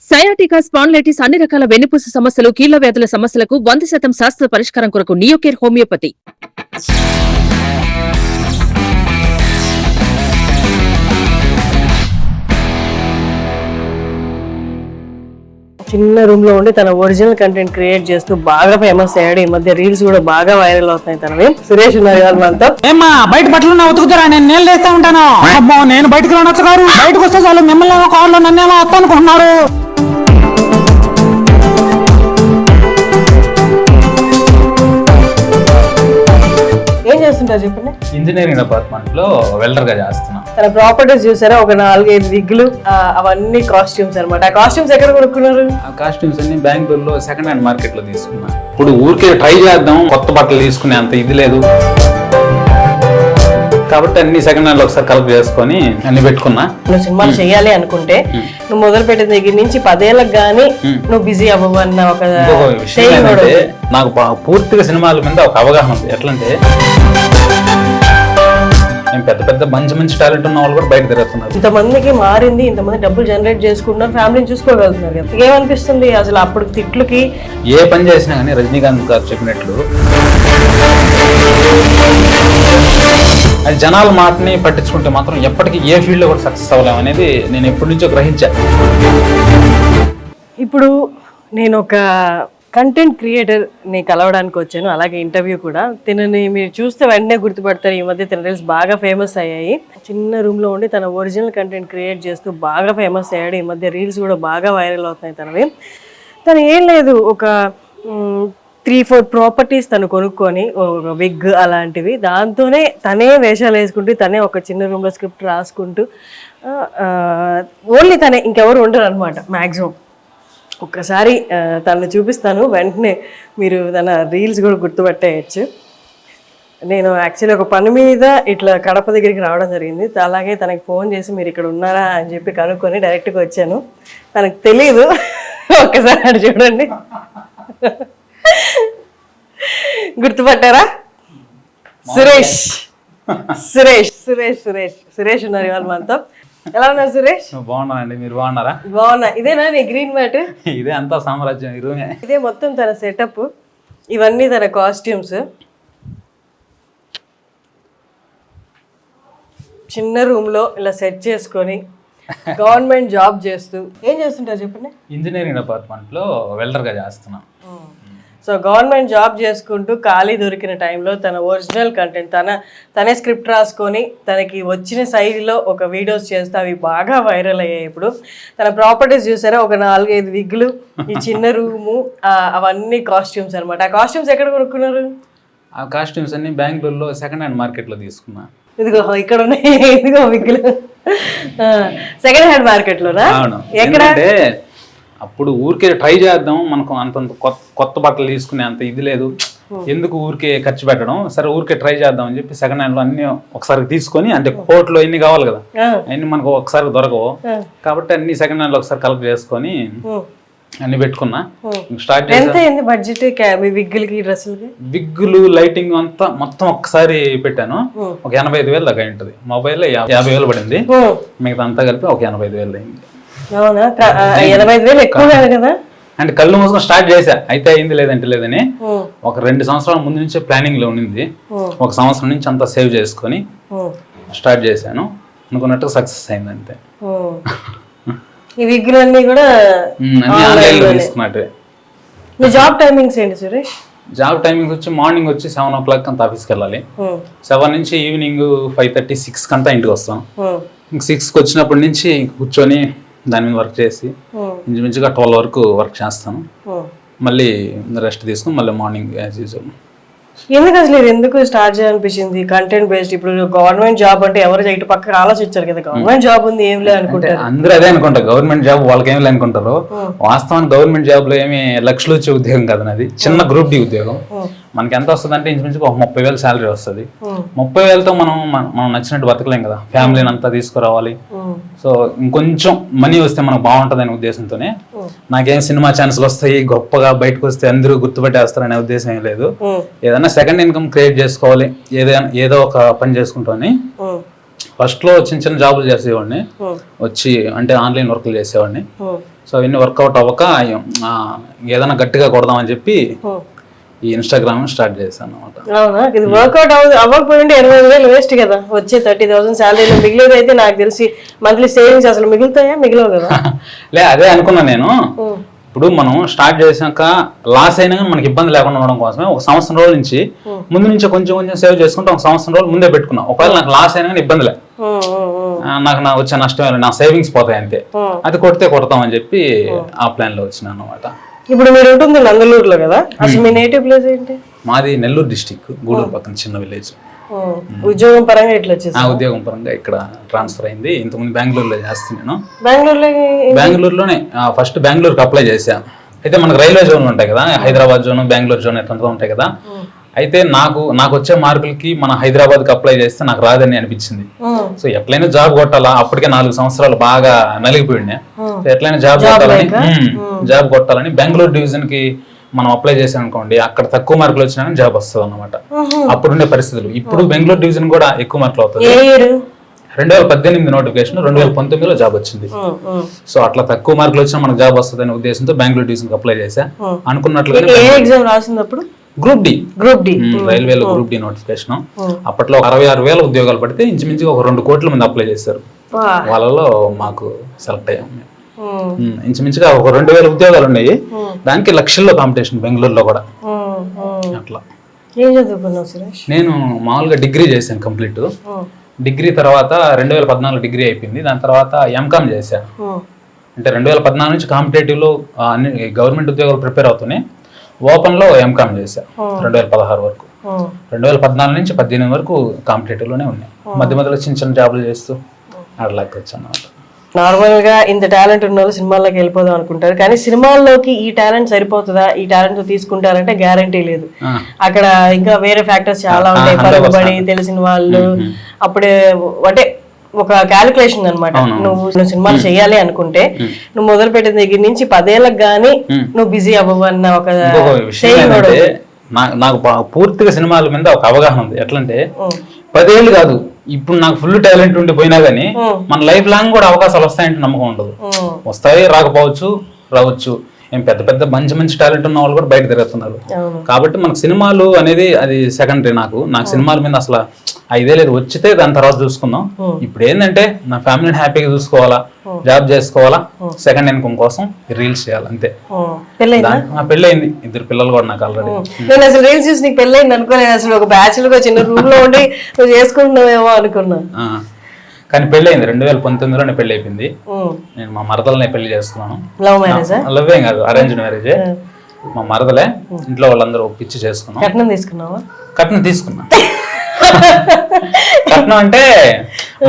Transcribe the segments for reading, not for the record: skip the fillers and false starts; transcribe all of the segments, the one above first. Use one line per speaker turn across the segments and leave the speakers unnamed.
Sciatica spondylitis అన్ని రకాల వెన్నుపూస సమస్యలు, కీళ్ల వ్యాధుల సమస్యలకు 100% శాస్త్ర పరిష్కారం కొరకు నియోకేర్ హోమియోపతి.
చిన్న రూమ్ లో ఉండి తన ఒరిజినల్ కంటెంట్ క్రియేట్ చేస్తూ బాగా ఫేమస్ అయ్యాడు. ఈ మధ్య రీల్స్ కూడా బాగా వైరల్ అవుతున్నాయి. తనవి సురేష్ ఉన్నారు కదా మనతో.
ఏమ్మా బయట బట్టలు ఉతుకుతారా? నేను నీళ్ళు వేస్తా ఉంటాను. అమ్మో నేను బయటకు రానొచ్చు గారు. బయటకు వస్తే చాలు మిమ్మల్ని కారులో నన్నేమో వస్తా అనుకుంటున్నారు.
ఏం చేస్తుంటారు చెప్పండి?
ఇంజనీరింగ్ డిపార్ట్మెంట్ లో వెల్డర్ గా చేస్తున్నా.
తన ప్రాపర్టీస్ చూసారా? ఒక 4-5 విగ్గులు, అవన్నీ కాస్ట్యూమ్స్ అనమాట. ఆ కాస్ట్యూమ్స్ ఎక్కడ కొనుక్కున్నారు?
ఆ కాస్ట్యూమ్స్ అన్ని బెంగళూరులో సెకండ్ హ్యాండ్ మార్కెట్ లో తీసుకున్నా. ఇప్పుడు ఊరికే ట్రై చేద్దాం, కొత్త బట్టలు తీసుకునే అంత ఇది లేదు కాబట్టి అన్ని సెకండ్ హ్యాండ్ లో ఒకసారి కలెక్ట్ చేసుకొని అన్ని పెట్టుకున్నా.
నువ్వు సినిమాలు చేయాలి అనుకుంటే నువ్వు మొదలు పెట్టిన దగ్గర నుంచి 10 ఏళ్ళకి గానీ నువ్వు బిజీ అవ్వవన్న ఒక
విషయం ఏంటంటే, నాకు పూర్తిగా సినిమాల మీద ఒక అవగాహన ఉంది. ఎట్లంటే నేను పెద్ద మంచి టాలెంట్ ఉన్న వాళ్ళు కూడా బయట తిరుగుతున్నారు.
ఇంతమందికి మారింది, ఇంతమంది డబ్బులు జనరేట్ చేసుకుంటున్నారు, ఫ్యామిలీని చూసుకోగలుగుతున్నారు కదా. ఏమనిపిస్తుంది అసలు అప్పుడు తిట్లకి?
ఏ పని చేసినా కానీ రజనీకాంత్ గారు చెప్పినట్లు అది జనాల మాటని పట్టించుకుంటే మాత్రం ఎప్పటికీ ఏ ఫీల్డ్ లో కూడా సక్సెస్ అవ్వలేము అనేది నేను ఎప్పటి నుంచో గ్రహించా.
ఇప్పుడు నేను ఒక కంటెంట్ క్రియేటర్ని కలవడానికి వచ్చాను, అలాగే ఇంటర్వ్యూ కూడా. తినని మీరు చూస్తే వెంటనే గుర్తుపడతారు. ఈ మధ్య తిన రీల్స్ బాగా ఫేమస్ అయ్యాయి. చిన్న రూమ్లో ఉండి తన ఒరిజినల్ కంటెంట్ క్రియేట్ చేస్తూ బాగా ఫేమస్ అయ్యాడు. ఈ మధ్య రీల్స్ కూడా బాగా వైరల్ అవుతున్నాయి తనవి. తను ఏం లేదు, ఒక 3-4 ప్రాపర్టీస్ తను కొనుక్కొని, ఒక విగ్ అలాంటివి, దాంతోనే తనే వేషాలు వేసుకుంటూ, తనే ఒక చిన్న రూమ్లో స్క్రిప్ట్ రాసుకుంటూ, ఓన్లీ తనే, ఇంకెవరు ఉండరు అనమాట మ్యాక్సిమం. ఒక్కసారి తను చూపిస్తాను, వెంటనే మీరు తన రీల్స్ కూడా గుర్తుపట్టేయచ్చు. నేను యాక్చువల్లీ ఒక పని మీద ఇట్లా కడప దగ్గరికి రావడం జరిగింది. అలాగే తనకి ఫోన్ చేసి మీరు ఇక్కడ ఉన్నారా అని చెప్పి కనుక్కొని డైరెక్ట్గా వచ్చాను. తనకు తెలీదు, ఒక్కసారి అటు చూడండి. గుర్తుపట్టారా? సురేష్ సురేష్ సురేష్ సురేష్ సురేష్ ఉన్నారు ఇవాళ మనతో. ఎలా ఉన్నారు సురేష్?
బాగున్నానండి, మీరు బాగున్నారా?
బాగున్నా. ఇదేనా నీ గ్రీన్ మ్యాట్?
ఇదే అంతా సామ్రాజ్యం, ఈ రూమే.
ఇదే మొత్తం తన సెటప్, ఇవన్నీ తన కాస్ట్యూమ్స్. చిన్న రూమ్ లో ఇలా సెట్ చేసుకొని గవర్నమెంట్ జాబ్ చేస్తూ ఏం చేస్తుంటారు చెప్పండి?
ఇంజనీరింగ్ డిపార్ట్మెంట్ లో వెల్డర్ గా చేస్తున్నా.
సో గవర్నమెంట్ జాబ్ చేసుకుంటూ ఖాళీ దొరికిన టైంలో తన ఒరిజినల్ కంటెంట్ తనే స్క్రిప్ట్ రాసుకొని తనకి వచ్చిన శైలిలో ఒక వీడియోస్ చేస్తే అవి బాగా వైరల్ అయ్యాయి. ఇప్పుడు తన ప్రాపర్టీస్ చూసారా? ఒక 4-5 విగ్గులు, ఈ చిన్న రూము, అవన్నీ కాస్ట్యూమ్స్ అనమాట. ఆ కాస్ట్యూమ్స్ ఎక్కడ కొనుక్కున్నారు?
ఆ కాస్ట్యూమ్స్ అన్ని బెంగళూరులో సెకండ్ హ్యాండ్ మార్కెట్ లో తీసుకున్నా.
ఇదిగో ఇక్కడ ఉన్నాయి, ఇదిగో విగ్గులు. సెకండ్ హ్యాండ్ మార్కెట్ లోనా? ఎక్కడ?
అప్పుడు ఊరికే ట్రై చేద్దాం, మనకు అంతంత కొత్త బట్టలు తీసుకునే అంత ఇది లేదు, ఎందుకు ఊరికే ఖర్చు పెట్టడం, సరే ఊరికే ట్రై చేద్దాం అని చెప్పి సెకండ్ హ్యాండ్ లో అన్ని ఒకసారి తీసుకొని, అంటే కోట్లో ఎన్ని కావాలి కదా, అన్ని మనకు ఒకసారి దొరకవు కాబట్టి అన్ని సెకండ్ హ్యాండ్ లో ఒకసారి కలెక్ట్ చేసుకొని అన్ని పెట్టుకున్నా. స్టార్ట్
చేసి బడ్జెట్ విగ్గులకి, డ్రెస్సులకి,
విగ్గులు, లైటింగ్ అంతా మొత్తం ఒక్కసారి పెట్టాను. ఒక 85,000 దాకా ఉంటుంది. మొబైల్ 50,000 పడింది, మిగతా అంతా కలిపి ఒక 85,000 అయింది.
అవునా? 85,000 ఎక్కువ కదా.
అంటే కళ్ళు మూసుకొని స్టార్ట్ చేశా, అయితే అయింది లేదంటే లేదని. ఒక 2 సంవత్సరాల ముందు నుంచే ప్లానింగ్ లో ఉండింది. 1 సంవత్సరం నుంచి అంతా సేవ్ చేసుకొని స్టార్ట్ చేశాను. అనుకున్నట్టు సక్సెస్ అయింది అంతే.
ఈ విగ్గులు అన్ని కూడా
ఆన్లైన్ లో తీసుకున్నట్టు.
మీ జాబ్ టైమింగ్స్ ఏంటి సురేష్?
జాబ్ టైమింగ్స్ వచ్చి మార్నింగ్ వచ్చి 7 o'clock అంతా ఆఫీస్కి వెళ్ళాలి. 7 నుంచి ఈవినింగ్ 5:30-6 కంతా ఇంటికి వస్తాం. 6కి వచ్చినప్పటి నుంచి కూర్చొని దాని మీద వర్క్ చేసి ఇంచుమించుగా 12 వరకు వర్క్ చేస్తాను. మళ్ళీ రెస్ట్ తీసుకుని మళ్ళీ మార్నింగ్ యాజ్ యూజువల్.
ఎందుకు అసలు ఎందుకు స్టార్ట్ చేయాలనిపించింది కంటెంట్ బేస్డ్? ఇప్పుడు గవర్నమెంట్ జాబ్ అంటే ఎవరు ఇటు పక్కన ఆలోచించారు కదా, గవర్నమెంట్ జాబ్ ఉంది ఏం లేదు అనుకుంటారు
అందరూ. అదే అనుకుంటారు, గవర్నమెంట్ జాబ్ వాళ్ళకి ఏం అనుకుంటారు. వాస్తవానికి గవర్నమెంట్ జాబ్ లో ఏమి లక్షలు వచ్చే ఉద్యోగం కదా, అది చిన్న గ్రూప్ డి ఉద్యోగం. మనకి ఎంత వస్తుంది అంటే ఇంచుమించుగా ఒక 30,000 శాలరీ వస్తుంది. 30,000తో మనం నచ్చినట్టు బతకలేం కదా, ఫ్యామిలీని అంతా తీసుకురావాలి. సో ఇంకొంచెం మనీ వస్తే మనకు బాగుంటుంది అనే ఉద్దేశంతోనే, నాకేం సినిమా ఛాన్సులు వస్తాయి గొప్పగా బయటకు వస్తే అందరూ గుర్తుపెట్టేస్తారనే ఉద్దేశం ఏం లేదు. ఏదైనా సెకండ్ ఇన్కమ్ క్రియేట్ చేసుకోవాలి, ఏదో ఒక పని చేసుకుంటామని ఫస్ట్ లో చిన్న చిన్న జాబులు చేసేవాడిని, వచ్చి అంటే ఆన్లైన్ వర్క్లు చేసేవాడిని. సో అవన్నీ వర్కౌట్ అవ్వక ఏదైనా గట్టిగా కొడదామని చెప్పి ఈ ఇన్స్టాగ్రామ్ స్టార్ట్ చేశాను అనమాట.
అవునా, ఇది వర్కౌట్ అవ్వకపోయింటే 25,000 వేస్ట్ కదా. వచ్చే 30,000 శాలరీలో మిగిలేదు అయితే నాకు తెలిసి మంత్లీ సేవింగ్స్ అసలు మిగులుతాయా? మిగిలవు కదా.
లే అదే అనుకున్నా నేను. ఇప్పుడు మనం స్టార్ట్ చేసాక లాస్ అయినా కానీ మనకి ఇబ్బంది లేకుండా ఉండడం కోసమే ఒక సంవత్సరం రోజుల నుంచి ముందు నుంచి కొంచెం కొంచెం సేవ్ చేసుకుంటే ఒక సంవత్సరం రోజులు ముందే పెట్టుకున్నా. ఒకవేళ నాకు లాస్ అయినా కానీ ఇబ్బంది లే, నాకు వచ్చే నష్టం నా సేవింగ్స్ పోతాయి అంతే. అది కొడితే కొడతామని చెప్పి ఆ ప్లాన్ లో వచ్చినా అనమాట.
ఇప్పుడు మీరు ఉంటుంది నందలూరులో కదా, అసలు మీ నేటివ్ ప్లేస్ ఏంటి?
మాది నెల్లూరు డిస్టిక్, గూడూరు పక్కన చిన్న విలేజ్.
ఉద్యోగం పరంగా ఎట్లా వచ్చేసి?
ఉద్యోగం పరంగా ఇక్కడ ట్రాన్స్ఫర్ అయింది. ఇంతకుముందు బెంగళూరులో చేస్తున్నాను.
బెంగళూరులో
ఫస్ట్ బెంగళూరుకి అప్లై చేశాను. అయితే మనకు రైల్వే జోన్లు ఉంటాయి కదా, హైదరాబాద్ జోన్, బెంగళూరు జోన్ ఎట్లా ఉంటాయి కదా. అయితే నాకు వచ్చే మార్కులకి మన హైదరాబాద్ కి అప్లై చేస్తే నాకు రాదని అనిపించింది. సో ఎట్లయినా జాబ్ కొట్టాలా, అప్పటికే 4 సంవత్సరాలు బాగా నలిగిపోయింది. ఎట్లయినా జాబ్ కొట్టాలని బెంగళూరు డివిజన్ కి మనం అప్లై చేసాం అనుకోండి, అక్కడ తక్కువ మార్కులు వచ్చినా జాబ్ వస్తుంది అన్నమాట. అప్పుడుండే పరిస్థితులు. ఇప్పుడు బెంగళూరు డివిజన్ కూడా ఎక్కువ మార్కులు అవుతుంది. 2018 నోటిఫికేషన్, 2019లో జాబ్ వచ్చింది. సో అట్లా తక్కువ మార్కులు వచ్చినా మనకు జాబ్ వస్తుంది అనే ఉద్దేశంతో బెంగళూరు డివిజన్ అప్లై చేశా. అనుకున్నట్లుగా గ్రూప్ డి రైల్వేలో గ్రూప్ డి నోటిఫికేషన్. అప్పట్లో 66,000 ఉద్యోగాలు పడితే ఇంచుమించుగా ఒక 2 కోట్ల మంది అప్లై చేశారు. వాళ్ళలో మాకు సెలెక్ట్ అయ్యాం. ఇంచుమించుగా ఒక 2,000 ఉద్యోగాలు ఉన్నాయి. దానికి లక్షల్లో కాంపిటీషన్ బెంగళూరులో కూడా. అట్లా నేను మామూలుగా డిగ్రీ చేశాను కంప్లీట్. డిగ్రీ తర్వాత 2014 డిగ్రీ అయిపోయింది. దాని తర్వాత ఎంకామ్ చేశాను. అంటే 2014 నుంచి కాంపిటేటివ్ లో అన్ని గవర్నమెంట్ ఉద్యోగాలు ప్రిపేర్ అవుతున్నాయి. ఓపెన్ లో ఎంకామ్ చేశాను 2016 వరకు. 2014 నుంచి 18 వరకు కాంపిటేటివ్ లోనే ఉన్నాయి. మధ్య మధ్యలో చిన్న చిన్న జాబులు చేస్తూ అట్లా వచ్చాను.
నార్మల్ గా ఇంత టాలెంట్ ఉన్న వాళ్ళు సినిమాల్లోకి వెళ్ళిపోదాం అనుకుంటారు, కానీ సినిమాల్లోకి ఈ టాలెంట్ సరిపోతుందా, ఈ టాలెంట్ తీసుకుంటారంటే గ్యారంటీ లేదు. అక్కడ ఇంకా వేరే ఫ్యాక్టర్స్ చాలా ఉంటాయి. పలుకుబడి, తెలిసిన వాళ్ళు, అప్పుడే అంటే ఒక క్యాలిక్యులేషన్ అనమాట. నువ్వు సినిమాలు చేయాలి అనుకుంటే నువ్వు మొదలు పెట్టిన దగ్గర నుంచి 10 ఏళ్ళకి గానీ నువ్వు బిజీ అవ్వవు అన్న ఒక
నాకు పూర్తిగా సినిమాల మీద ఒక అవగాహన ఉంది. ఎట్లంటే 10 ఏళ్ళు కాదు, ఇప్పుడు నాకు ఫుల్ టాలెంట్ ఉండి పోయినా గానీ మన లైఫ్ లాంగ్ కూడా అవకాశాలు వస్తాయంటే నమ్మకం ఉండదు. వస్తాయి, రాకపోవచ్చు, రావచ్చు. ఏం పెద్ద పెద్ద మంచి మంచి టాలెంట్ ఉన్న వాళ్ళు కూడా బయట తిరుగుతున్నారు. కాబట్టి మనకు సినిమాలు అనేది అది సెకండరీ. నాకు సినిమాల మీద అసలు ఐదే లేదు. వచ్చితే దాని తర్వాత చూసుకుందాం. ఇప్పుడు ఏంటంటే నా ఫ్యామిలీని హ్యాపీగా చూసుకోవాలా, జాబ్ చేసుకోవాలా, సెకండ్ ఇన్కమ్ కోసం రీల్స్ చేయాలి అంతే. పెళ్ళయింది, 2 పిల్లలు కూడా నాకు ఆల్రెడీ.
నేను అసలు రీల్స్ చూసి నీకు పెళ్ళయింది అనుకోలేదు. అసలు ఒక బ్యాచులర్ గా చిన్న రూమ్ లో ఉండి నువ్వు చేసుకుంటున్నావేమో అనుకున్నా.
కానీ పెళ్ళయింది 2019లోనే పెళ్లి అయిపోయింది. నేను మా మరదలనే పెళ్లి చేసుకున్నాను.
Love marriage?
లవ్ ఏం కాదు, అరేంజ్డ్ మ్యారేజే. మా మరదలే, ఇంట్లో వాళ్ళందరూ ఒప్పించి చేసుకున్నాం.
కట్నం తీసుకున్నావా?
కట్నం తీసుకున్నా. కట్నం అంటే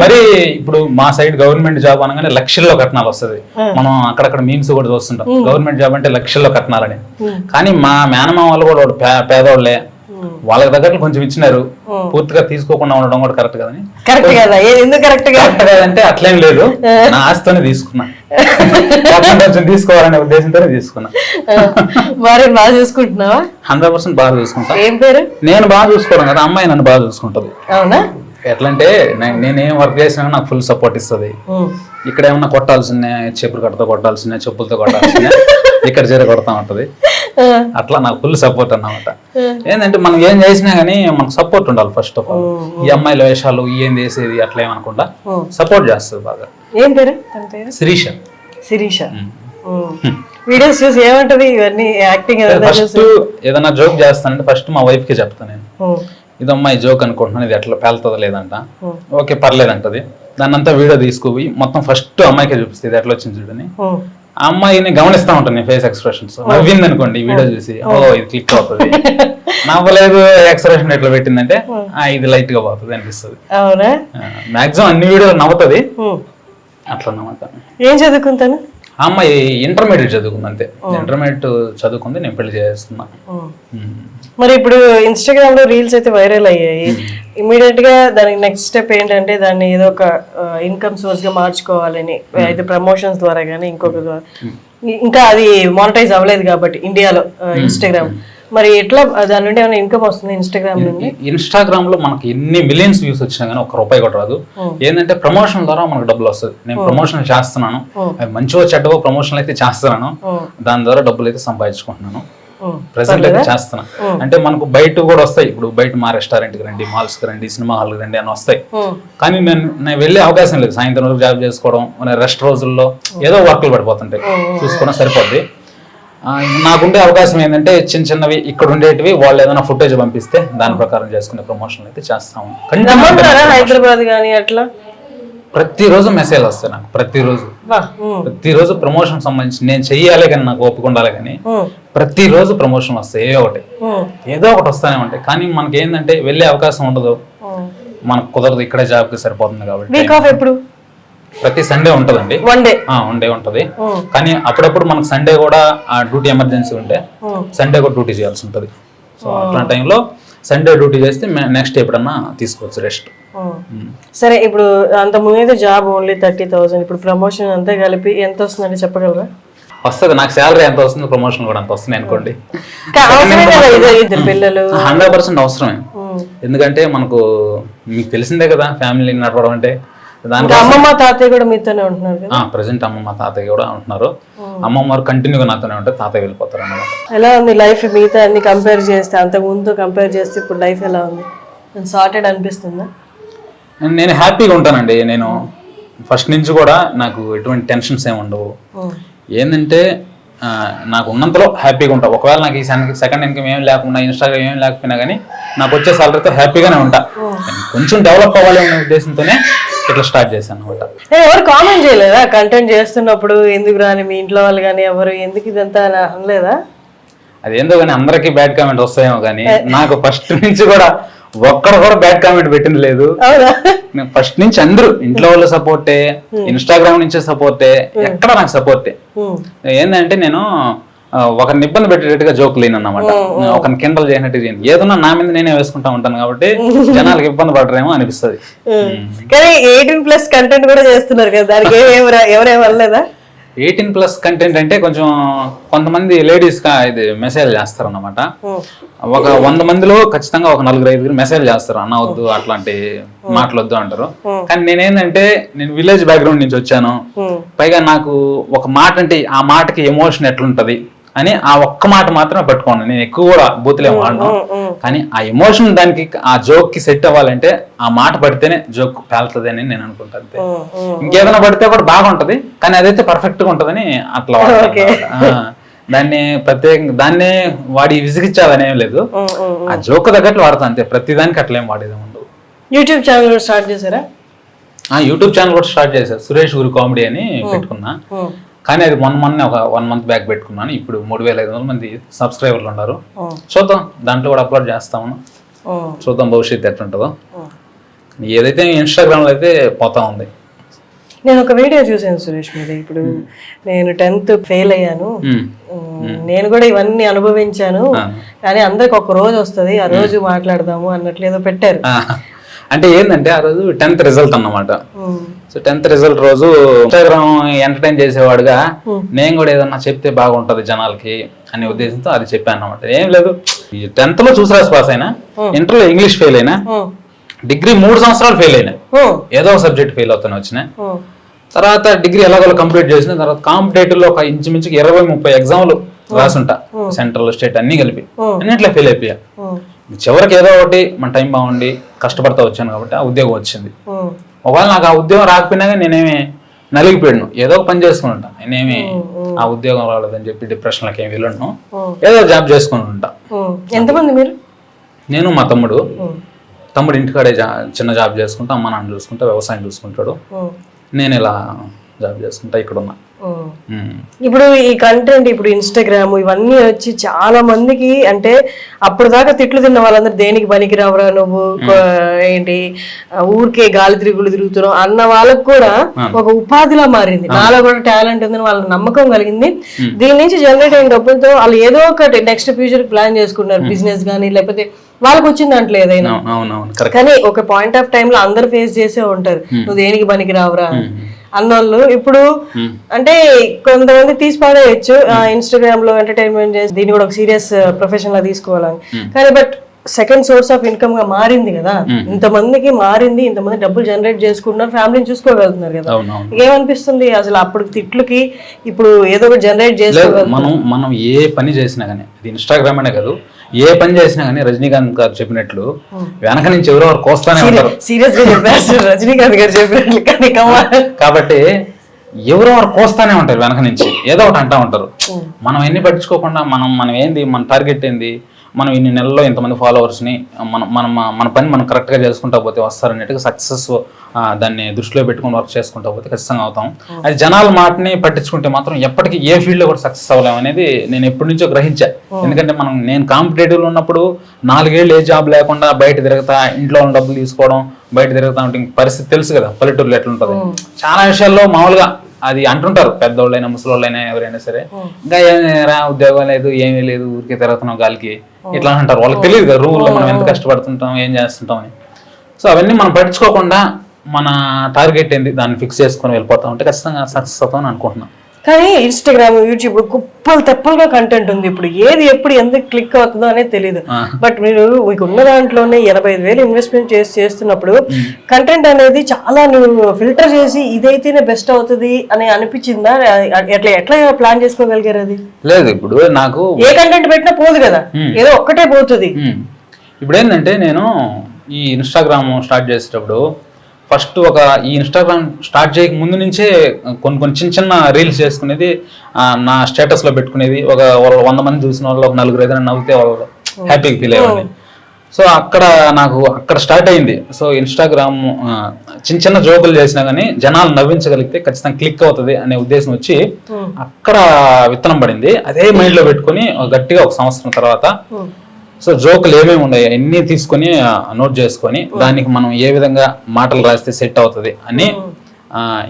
మరి ఇప్పుడు మా సైడ్ గవర్నమెంట్ జాబ్ అనగానే లక్షల్లో కట్నాలు వస్తుంది. మనం అక్కడక్కడ మీమ్స్ కూడా చూస్తుంటాం, గవర్నమెంట్ జాబ్ అంటే లక్షల్లో కట్నాలని. కానీ మా మేనమా వాళ్ళు కూడా పేదవాళ్లే, వాళ్ళకి తగ్గట్లు కొంచెం ఇచ్చినారు. పూర్తిగా తీసుకోకుండా ఉండడం కూడా కరెక్ట్ కదని.
కరెక్ట్ కదా? ఎందుకు కరెక్ట్
కాదంటే అట్లేం లేదు, నా ఆస్తితోనే తీసుకున్నా. కొంచెం తీసుకోవాలనే ఉద్దేశంతోనే తీసుకున్నా.
వారిని బాగా చూసుకుంటున్నావా?
100% బాగా చూసుకుంటా.
ఏం పేరు?
నేను బాగా చూసుకోవడం కదా, అమ్మాయి నన్ను బాగా చూసుకుంటది.
అవునా?
ఎట్లంటే నేనేం వర్క్ చేసినా నాకు ఫుల్ సపోర్ట్ ఇస్తుంది. ఇక్కడ ఏమన్నా కొట్టాల్సిన చెప్పులు కట్టతో కొట్టాల్సిన, చెప్పులతో కొట్టాల్సిన, ఇక్కడ చీర కొడతా ఉంటది. అట్లా నాకు ఫుల్ సపోర్ట్ అన్నమాట. ఏంటంటే మనం ఏం చేసినా గానీ మనకు సపోర్ట్ ఉండాలి. ఫస్ట్ ఆఫ్ ఆల్ ఈ అమ్మాయిల వేషాలు ఏం చేసేది అట్లా ఏమనుకుంటా సపోర్ట్ చేస్తుంది బాగా.
ఏం పేరు?
శిరీష.
శిరీష. వీడియోస్ చూసి ఏమంటది ఇవన్నీ యాక్టింగ్?
ఫస్ట్ ఏదైనా జోక్ చేస్తానంటే ఫస్ట్ మా వైఫ్ కి చెప్తాను నేను, ఇది అమ్మాయి జోక్ అనుకుంటున్నాను, ఇది ఎట్లా పేలుతుందో లేదంట. ఓకే పర్లేదంటది. దాన్ని అంతా వీడియో తీసుకుపోయి మొత్తం ఫస్ట్ అమ్మాయికే చూపిస్తుంది ఎట్లా వచ్చింది చూడని. ఆ అమ్మాయిని గమనిస్తా ఉంటాను ఫేస్ ఎక్స్ప్రెషన్స్. నవ్వింది అనుకోండి వీడియో చూసి, ఓ ఇది క్లిక్ అవుతుంది. నవ్వలేదు, ఎక్స్ప్రెషన్ ఎట్లా పెట్టిందంటే ఇది లైట్ గా పోతుంది అనిపిస్తుంది. మాక్సిమం అన్ని వీడియోలు నవ్వుతుంది అట్లా అన్నమాట.
ఏం చదువుకుంటాను?
ఆ అమ్మాయి ఇంటర్మీడియట్ చదువుకుంది అంతే. ఇంటర్మీడియట్ చదువుకుంది, నేను పెళ్లి చేస్తున్నా.
మరి ఇప్పుడు ఇన్స్టాగ్రామ్ లో రీల్స్ అయితే వైరల్ అయ్యాయి. ఇమీడియట్ గా దానికి నెక్స్ట్ స్టెప్ ఏంటంటే దాన్ని ఏదో ఒక ఇన్కమ్ సోర్స్ గా మార్చుకోవాలని, అయితే ప్రమోషన్స్ ద్వారా కానీ ఇంకొక ద్వారా. ఇంకా అది మానిటైజ్ అవ్వలేదు కాబట్టి ఇండియాలో ఇన్స్టాగ్రామ్. మరి ఎట్లా దాని నుండి ఏమైనా ఇన్కమ్ వస్తుంది ఇన్స్టాగ్రామ్ నుండి?
ఇన్స్టాగ్రామ్ లో మనకి ఎన్ని మిలియన్స్ వ్యూస్ వచ్చినా కానీ ఒక్క రూపాయి కూడా రాదు. ఏంటంటే ప్రమోషన్ ద్వారా మనకు డబ్బులు వస్తుంది. నేను ప్రమోషన్ చేస్తున్నాను, అవి మంచిగా చెడ్డవో ప్రమోషన్లు అయితే చేస్తున్నాను, దాని ద్వారా డబ్బులు అయితే సంపాదించుకుంటున్నాను. ప్రెసెంట్ అయితే చేస్తున్నా. అంటే మనకు బయట కూడా వస్తాయి. ఇప్పుడు బయట మా రెస్టారెంట్ కి రండి, మాల్స్ కి రండి, సినిమా హాల్ కి రండి అని వస్తాయి. కానీ నేను వెళ్ళే అవకాశం లేదు. సాయంత్రం వరకు జాబ్ చేసుకోవడం, రెస్ట్ రోజుల్లో ఏదో వర్క్లు పడిపోతుంటాయి, చూసుకోవడం సరిపోద్ది. నాకుండే అవకాశం ఏంటంటే చిన్న చిన్నవి ఇక్కడ ఉండేటివి వాళ్ళు ఏదైనా ఫుటేజ్ పంపిస్తే దాని ప్రకారం చేసుకునే ప్రమోషన్లు అయితే చేస్తాము.
హైదరాబాద్ కానీ అట్లా
ప్రతిరోజు మెసేజ్ వస్తాయి నాకు. ప్రతిరోజు ప్రమోషన్ సంబంధించి నేను చెయ్యాలి కానీ నాకు ఓపిక ఉండాలి కానీ ప్రతిరోజు ప్రమోషన్ వస్తాయి. ఏదో ఒకటి వస్తానే ఉంటాయి. కానీ మనకి ఏంటంటే వెళ్ళే అవకాశం ఉండదు, మనకు కుదరదు. ఇక్కడే జాబ్ కి సరిపోతుంది కాబట్టి
ఎప్పుడు
ప్రతి సండే ఉంటదండి. వన్ డే ఉంటది. కానీ అప్పుడప్పుడు మనకు సండే కూడా డ్యూటీ ఎమర్జెన్సీ ఉంటే సండే కూడా డ్యూటీ చేయాల్సి ఉంటది. సో అట్లాంటి టైంలో సండే డ్యూటీ చేస్తే నెక్స్ట్ ఎప్పుడన్నా తీసుకోవచ్చు రెస్ట్.
సరే, ఇప్పుడు అంత ముందు జాబ్ ఓన్లీ 30,000, ఇప్పుడు ప్రమోషన్ అంతా కలిపి ఎంత వస్తుందంటే చెప్పగలరా?
వస్తుంది. నాకు శాలరీ ఎంత వస్తుంది, ప్రమోషన్ కూడా అంత వస్తుంది అనుకోండి.
పిల్లలు
100% అవసరమే. ఎందుకంటే మనకు మీకు తెలిసిందే కదా ఫ్యామిలీ నడవడం అంటే.
అమ్మమ్మ తాతయ్య కూడా మీతోనే ఉంటున్నారు కదా?
ప్రెసెంట్ అమ్మమ్మ తాతయ్య కూడా ఉంటున్నారు. అమ్మమ్మ వారు కంటిన్యూగా నాతోనే ఉంటే తాతయ్య వెళ్ళిపోతారు అన్నమాట.
ఎలా ఉంది లైఫ్ మిగతా అన్ని కంపేర్ చేస్తే, అంతకు ముందు కంపేర్ చేస్తే ఇప్పుడు లైఫ్ ఎలా ఉంది? సార్టెడ్ అనిపిస్తుందా?
నేను హ్యాపీగా ఉంటానండి. నేను ఫస్ట్ నుంచి కూడా నాకు ఎటువంటి టెన్షన్స్ ఏమి ఉండవు. ఏంటంటే నాకు ఉన్నంతలో హ్యాపీగా ఉంటా. ఒకవేళ నాకు ఈ సెకండ్ ఇన్కమ్ ఏం లేకుండా, ఇన్స్టాగ్రామ్ ఏం లేకపోయినా కానీ నాకు వచ్చే సాలరీతో హ్యాపీగానే ఉంటా. కొంచెం డెవలప్ అవ్వాలి అనే ఉద్దేశంతోనే ఇట్లా స్టార్ట్ చేశాను అనమాట.
ఎవరు కామెంట్ చేయలేదా కంటెంట్ చేస్తున్నప్పుడు? ఎందుకు రాని మీ ఇంట్లో వాళ్ళు కానీ ఎవరు ఎందుకు ఇదంతా అనలేదా?
అదేందో కానీ అందరికీ బ్యాడ్ కామెంట్ వస్తాయేమో కానీ నాకు ఫస్ట్ నుంచి కూడా ఒక్కడ కూడా బ్యాడ్ కామెంట్ పెట్టింది లేదు. ఫస్ట్ నుంచి అందరూ ఇంట్లో వాళ్ళ సపోర్టే, ఇన్స్టాగ్రామ్ నుంచే సపోర్టే, ఎక్కడ నాకు సపోర్టే. ఏంటంటే నేను ఒకరిని ఇబ్బంది పెట్టేట్టుగా జోక్ లేనన్నమాట. ఒకరిని కిండల్ చేయనట్టు చేయను. ఏదన్నా నా మీద నేనే వేసుకుంటా ఉంటాను కాబట్టి జనాలకు ఇబ్బంది పడరేమో అనిపిస్తుంది.
కానీ 18+ కంటెంట్ కూడా చేస్తున్నారు కదా, దానికి ఎవరేం అనలేదా?
18+ కంటెంట్ అంటే కొంచెం కొంతమంది లేడీస్ ఇది మెసేజ్ చేస్తారు అన్నమాట. ఒక 100 మందిలో ఖచ్చితంగా ఒక 4-5 మెసేజ్ చేస్తారు, అన్న వద్దు అట్లాంటి మాటలొద్దు అంటారు. కానీ నేనేంటంటే నేను విలేజ్ బ్యాక్గ్రౌండ్ నుంచి వచ్చాను. పైగా నాకు ఒక మాట అంటే ఆ మాటకి ఎమోషన్ ఎట్లుంటది అని ఆ ఒక్క మాట మాత్రమే పట్టుకోండి. నేను ఎక్కువ కూడా బూతులే వాడను. కానీ ఆ ఎమోషన్ దానికి ఆ జోక్ కి సెట్ అవ్వాలంటే ఆ మాట పడితేనే జోక్ పేలుతుంది అని నేను అనుకుంటాను. ఇంకేదైనా పడితే కూడా బాగుంటది, కానీ అదైతే పర్ఫెక్ట్ గా ఉంటదని అట్లా దాన్ని ప్రత్యేకంగా దాన్నే వాడి విసిగిచ్చాదనేం లేదు. ఆ జోక్ తగ్గట్లు వాడతా అంతే. ప్రతిదానికి అట్లేం వాడేది ఉండదు.
యూట్యూబ్ ఛానల్ కూడా స్టార్ట్ చేశారా?
యూట్యూబ్ ఛానల్ కూడా స్టార్ట్ చేశారు. సురేష్ గురు కామెడీ అని పెట్టుకున్నా. కానీ అది మొన్న ఒక 1 month బ్యాక్ పెట్టుకున్నాను. ఇప్పుడు 3,500 మంది సబ్స్క్రైబర్లు ఉన్నారు. చూద్దాం, దాంట్లో కూడా అప్లోడ్ చేస్తాము. చూద్దాం భవిష్యత్తు ఎట్లుంటుందో. ఏదైతే ఇన్స్టాగ్రామ్ లో అయితే పోతా ఉంది.
నేను ఒక వీడియో చూసాను సురేష్ మీద. ఇప్పుడు నేను 10th ఫెయిల్ అయ్యాను, నేను కూడా ఇవన్నీ అనుభవించాను, కానీ అందరికి ఒక రోజు వస్తుంది, ఆ రోజు మాట్లాడదాము అన్నట్లు ఏదో పెట్టారు.
అంటే ఏంటంటే ఆ రోజు 10th రిజల్ట్ అన్నమాట. సో 10th రిజల్ట్ రోజు ఇన్స్టాగ్రామ్ ఎంటర్టైన్ చేసేవాడుగా నేను కూడా ఏదన్నా చెప్తే బాగుంటది జనాలకి అనే ఉద్దేశంతో అది చెప్పాను అన్నమాట. ఏం లేదు, 10th లో చూసి రాసి పాస్ అయినా, ఇంటర్లో ఇంగ్లీష్ ఫెయిల్ అయినా, డిగ్రీ 3 సంవత్సరాలు ఫెయిల్ అయినా, ఏదో ఒక సబ్జెక్ట్ ఫెయిల్ అవుతాను వచ్చిన తర్వాత డిగ్రీ ఎలాగో కంప్లీట్ చేసిన తర్వాత కాంపిటేటివ్ లో ఒక ఇంచుమించుకి 20-30 ఎగ్జామ్లు రాసుంటా, సెంట్రల్ స్టేట్ అన్ని కలిపి అన్నిట్లో ఫెయిల్ అయిపోయా. చివరికి ఏదో ఒకటి మన టైం బాగుండి కష్టపడతా వచ్చాను కాబట్టి ఆ ఉద్యోగం వచ్చింది. ఒకవేళ నాకు ఆ ఉద్యోగం రాకపోయినా నేనేమి నలిగిపోయాను, ఏదో ఒక పని చేసుకుని ఉంటా. నేనేమి ఆ ఉద్యోగం రాలేదని చెప్పి డిప్రెషన్లకి ఏమి వెళ్ళను, ఏదో జాబ్ చేసుకుని ఉంటా.
ఎంతమంది మీరు?
నేను మా తమ్ముడు ఇంటికాడే చిన్న జాబ్ చేసుకుంటా, అమ్మ నాన్న చూసుకుంటా, వ్యవసాయం చూసుకుంటాడు. నేను ఇలా జాబ్ చేసుకుంటా ఇక్కడ ఉన్నా.
ఇప్పుడు ఈ కంటెంట్, ఇప్పుడు ఇన్స్టాగ్రామ్ ఇవన్నీ వచ్చి చాలా మందికి, అంటే అప్పుడు దాకా తిట్లు తిన్న వాళ్ళందరూ దేనికి పనికి రావరా నువ్వు, ఏంటి ఊరికే గాలి తిరుగుతున్నావు అన్న వాళ్ళకు కూడా ఒక ఉపాధిలా మారింది. నాలో కూడా టాలెంట్ ఉందని వాళ్ళకి నమ్మకం కలిగింది. దీని నుంచి జనరేట్ అయిన డబ్బులతో వాళ్ళు ఏదో ఒకటి నెక్స్ట్ ఫ్యూచర్ ప్లాన్ చేసుకున్నారు, బిజినెస్ కానీ లేకపోతే వాళ్ళకి వచ్చిన దాంట్లో ఏదైనా. కానీ ఒక పాయింట్ ఆఫ్ టైమ్ లో అందరు ఫేస్ చేసే ఉంటారు, నువ్వు దేనికి పనికి రావురా. అన్నోళ్ళు ఇప్పుడు అంటే కొంతమంది తీసి పాడేయచ్చు ఇన్స్టాగ్రామ్ లో ఎంటర్టైన్మెంట్ చేసి దీన్ని కూడా ఒక సీరియస్ ప్రొఫెషన్ లా తీసుకోవాలని, కానీ but second source of income గా మారింది కదా, ఇంతమందికి మారింది, ఇంతమంది డబ్బులు జనరేట్ చేసుకుంటున్నారు, ఫ్యామిలీని చూసుకోగలుగుతున్నారు కదా. ఏమనిపిస్తుంది అసలు అప్పుడు తిట్లకి ఇప్పుడు ఏదో ఒకటి జనరేట్ చేసుకోగలుగుతాం?
మనం ఏ పని చేసినా కానీ, ఇది ఇన్స్టాగ్రామ్ అనే కాదు, ఏ పని చేసినా కానీ రజనీకాంత్ గారు చెప్పినట్లు వెనక నుంచి ఎవరో కోస్తానే ఉంటారు.
సీరియస్ గా చెప్పారు రజనీకాంత్ గారు చెప్పినట్లు, కానీ
కాబట్టి ఎవరో వారు కోస్తానే ఉంటారు వెనక నుంచి, ఏదో ఒకటి అంటా ఉంటారు. మనం ఎన్ని పట్టించుకోకుండా మనం ఏంది, మన టార్గెట్ ఏంది, మనం ఇన్ని నెలల్లో ఇంతమంది ఫాలోవర్స్ని మన పని మనం కరెక్ట్గా చేసుకుంటా పోతే వస్తారన్నట్టుగా సక్సెస్ దాన్ని దృష్టిలో పెట్టుకుని వర్క్ చేసుకుంటా పోతే ఖచ్చితంగా అవుతాం. అది జనాల మాటని పట్టించుకుంటే మాత్రం ఎప్పటికీ ఏ ఫీల్డ్లో కూడా సక్సెస్ అవ్వలేము అనేది నేను ఎప్పటి నుంచో గ్రహించా. ఎందుకంటే నేను కాంపిటేటివ్లో ఉన్నప్పుడు 4 ఏళ్ళు ఏ జాబ్ లేకుండా బయట తిరుగుతా, ఇంట్లో ఉన్న డబ్బులు తీసుకోవడం, బయట తిరుగుతా ఉంటే పరిస్థితి తెలుసు కదా పల్లెటూరులో ఎట్లుంటుంది. చాలా విషయాల్లో మామూలుగా అది అంటుంటారు పెద్దోళ్ళైనా ముసలోళ్ళైనా ఎవరైనా సరే, ఇంకా ఏమైనా ఉద్యోగం లేదు ఏమీ లేదు ఊరికే తిరుగుతున్నాం గాలికి ఇట్లా అంటారు. వాళ్ళకి తెలియదు కదా రూల్లో మనం ఎంత కష్టపడుతుంటాం ఏం చేస్తుంటాం అని. సో అవన్నీ మనం పట్టించుకోకుండా మన టార్గెట్ ఏంది దాన్ని ఫిక్స్ చేసుకొని వెళ్ళిపోతా ఉంటే ఖచ్చితంగా సక్సెస్ అవుతామని అనుకుంటున్నాను.
కానీ ఇన్స్టాగ్రామ్, యూట్యూబ్ కుప్పలు తెప్పలుగా కంటెంట్ ఉంది. ఇప్పుడు ఏది ఎప్పుడు ఎందుకు క్లిక్ అవుతుందో అనేది తెలియదు. బట్ మీరు మీకు ఉన్న దాంట్లోనే 85,000 ఇన్వెస్ట్మెంట్ చేస్తున్నప్పుడు కంటెంట్ అనేది చాలా నువ్వు ఫిల్టర్ చేసి ఇదైతేనే బెస్ట్ అవుతుంది అని అనిపించిందా? ఎట్లా ప్లాన్ చేసుకోగలిగారు? అది లేదు, ఇప్పుడు నాకు ఏ కంటెంట్ పెట్టినా పోదు కదా, ఏదో ఒక్కటే పోతుంది.
ఇప్పుడు ఏంటంటే నేను ఈ ఇన్స్టాగ్రామ్ స్టార్ట్ చేసేటప్పుడు ఫస్ట్ ఈ ఇన్స్టాగ్రామ్ స్టార్ట్ చేయక ముందు నుంచే కొన్ని చిన్న రీల్స్ చేసుకునేది, నా స్టేటస్లో పెట్టుకునేది. ఒక 100 మంది చూసిన వాళ్ళు ఒక 4 ఏదైనా నవ్వుతే వాళ్ళు హ్యాపీగా ఫీల్ అయ్యేవాడిని. సో అక్కడ స్టార్ట్ అయింది. సో ఇన్స్టాగ్రామ్ చిన్న జోకులు చేసినా కానీ జనాలు నవ్వించగలిగితే ఖచ్చితంగా క్లిక్ అవుతుంది అనే ఉద్దేశం వచ్చి అక్కడ విత్తనం పడింది. అదే మైండ్లో పెట్టుకుని గట్టిగా 1 సంవత్సరం తర్వాత సో జోకులు ఏమేమి ఉన్నాయి అన్నీ తీసుకొని నోట్ చేసుకొని దానికి మనం ఏ విధంగా మాటలు రాస్తే సెట్ అవుతుంది అని,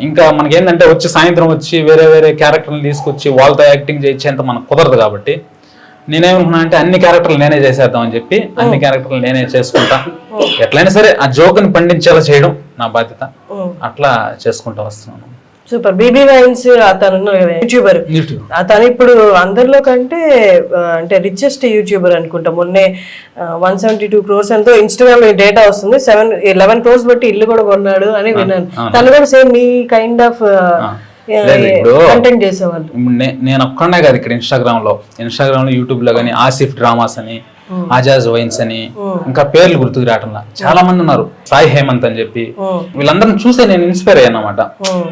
ఇంకా మనకేంటంటే సాయంత్రం వచ్చి వేరే క్యారెక్టర్లు తీసుకొచ్చి వాళ్ళతో యాక్టింగ్ చేయించేంత మనకు కుదరదు. కాబట్టి నేనేమనుకున్నా అంటే అన్ని క్యారెక్టర్లు నేనే చేసేద్దాం అని చెప్పి అన్ని క్యారెక్టర్లు నేనే చేసుకుంటా, ఎట్లయినా సరే ఆ జోక్ని పండించేలా చేయడం నా బాధ్యత, అట్లా చేసుకుంటూ వస్తున్నాను.
సూపర్. బీబీ వైన్స్ అతను యూట్యూబర్, అతను ఇప్పుడు అందరిలో కంటే అంటే రిచెస్ట్ యూట్యూబర్ అనుకుంటా. మొన్నే 172 crores ఎంతో ఇన్స్టాగ్రామ్ లో డేటా వస్తుంది. 11 crores బట్టి ఇల్లు కూడా కొన్నాడు అని విన్నాను. తను కూడా same me kind of content చేసేవాళ్ళు.
నేను ఒక్కడే కాదు ఇక్కడ ఇన్స్టాగ్రామ్ లో యూట్యూబ్ లో కానీ ఆసిఫ్ డ్రామాస్ అని, ఆజాజ్ వైన్స్ అని, ఇంకా పేర్లు గుర్తుకు రావటంలా చాలా మంది ఉన్నారు. సాయి హేమంత్ అని చెప్పి, వీళ్ళందరిని చూస్తే నేను ఇన్స్పైర్ అయ్యాను అనమాట.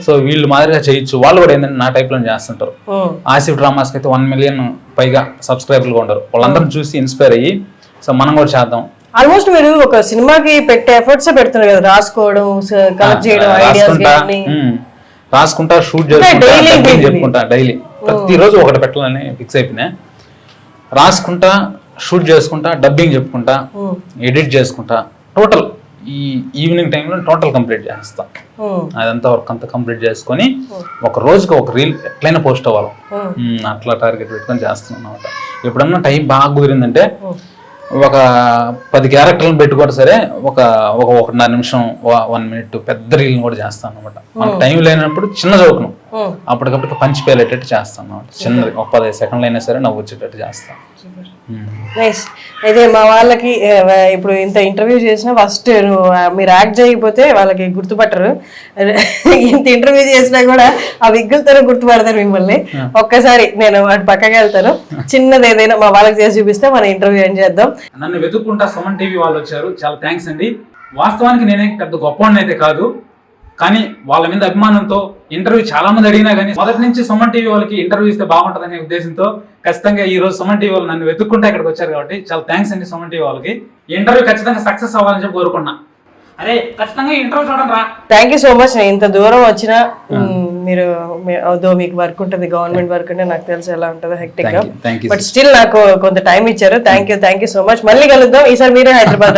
సో వీళ్ళు మాదిరిగా చేయొచ్చు, వాళ్ళు కూడా ఏంటంటే నా టైప్ లో చేస్తుంటారు. ఆసిఫ్ డ్రామాస్ కి అయితే 1 million పైగా సబ్స్క్రైబర్లు ఉంటారు. వాళ్ళందరిని చూసి ఇన్స్పైర్ అయ్యి సో మనం కూడా చేద్దాం.
ఆల్మోస్ట్ మీరు ఒక సినిమాకి పెట్టే ఎఫర్ట్స్ పెడుతున్నారు కదా, రాసుకోవడం, కలెక్ట్ చేయడం,
రాసుకుంటా, షూట్ చెప్పుకుంటా, డైలీ ప్రతిరోజు ఒకటి పెట్టాలని ఫిక్స్ అయిపోయినా. రాసుకుంటా, షూట్ చేసుకుంటా, డబ్బింగ్ చెప్పుకుంటా, ఎడిట్ చేసుకుంటా, టోటల్ ఈ ఈవినింగ్ టైంలో టోటల్ కంప్లీట్ చేస్తా. అదంతా వర్క్ అంతా కంప్లీట్ చేసుకొని ఒక రోజుకి ఒక రీల్ ఎట్లయినా పోస్ట్ అవ్వాలి, అట్లా టార్గెట్ పెట్టుకొని చేస్తున్నాను అనమాట. ఎప్పుడన్నా టైం బాగా కుదిరిందంటే ఒక 10 క్యారెక్టర్లను పెట్టుకోవడం సరే, ఒక 1.5 నిమిషం 1 minute పెద్ద రీల్ని కూడా చేస్తాను అనమాట. మనకు టైం లేనప్పుడు చిన్న జోకును అప్పటికప్పుడు పంచి పేలేటట్టు చేస్తాను అనమాట. చిన్నది ఒక 15 సెకండ్లు అయినా సరే నవ్వు వచ్చేటట్టు చేస్తాను.
నైస్. అయితే మా వాళ్ళకి ఇప్పుడు ఇంత ఇంటర్వ్యూ చేసినా ఫస్ట్ మీరు యాక్ట్ చేయకపోతే వాళ్ళకి గుర్తుపట్టరు. ఇంత ఇంటర్వ్యూ చేసినా కూడా ఆ విగ్గులతో గుర్తుపడతారు మిమ్మల్ని. ఒక్కసారి నేను అటు పక్కకి వెళ్తాను, చిన్నది ఏదైనా మా వాళ్ళకి చేసి చూపిస్తే మన ఇంటర్వ్యూ ఏం చేద్దాం.
నన్ను వెతుక్కుంటా సుమన్ టీవీ వాళ్ళు వచ్చారు, చాలా థ్యాంక్స్ అండి. వాస్తవానికి నేనే పెద్ద గొప్పవాడిని అయితే కాదు, కానీ వాళ్ళ మీద అభిమానంతో ఇంటర్వ్యూ చాలా మంది అడిగినా కానీ మొదటి నుంచి సుమన్ టీవీ వాళ్ళకి ఇంటర్వ్యూ ఇస్తే బాగుంటుందనే ఉద్దేశంతో ఖచ్చితంగా ఈ రోజు సుమన్ టీవీ వాళ్ళు నన్ను వెతుక్కుంటే ఇక్కడికి వచ్చారు. కాబట్టి చాలా థ్యాంక్స్ అండి సుమన్ టీవీ వాళ్ళకి. ఇంటర్వ్యూ ఖచ్చితంగా సక్సెస్ అవ్వాలని చెప్పి కోరుకున్నా. అరే ఖచ్చితంగా ఇంటర్వ్యూ చూడండి రా.
Thank you so much. నేను ఇంత దూరం వచ్చినా మీరు మీకు వర్క్ ఉంటుంది, గవర్నమెంట్ వర్క్ అంటే నాకు తెలుసు ఎలా ఉంటుందో హెక్టిక్ గా, బట్ స్టిల్ నాకు కొంత టైం ఇచ్చారు. Thank you so much. మళ్ళీ కలుద్దాం. ఈసారి మీరే హైదరాబాద్.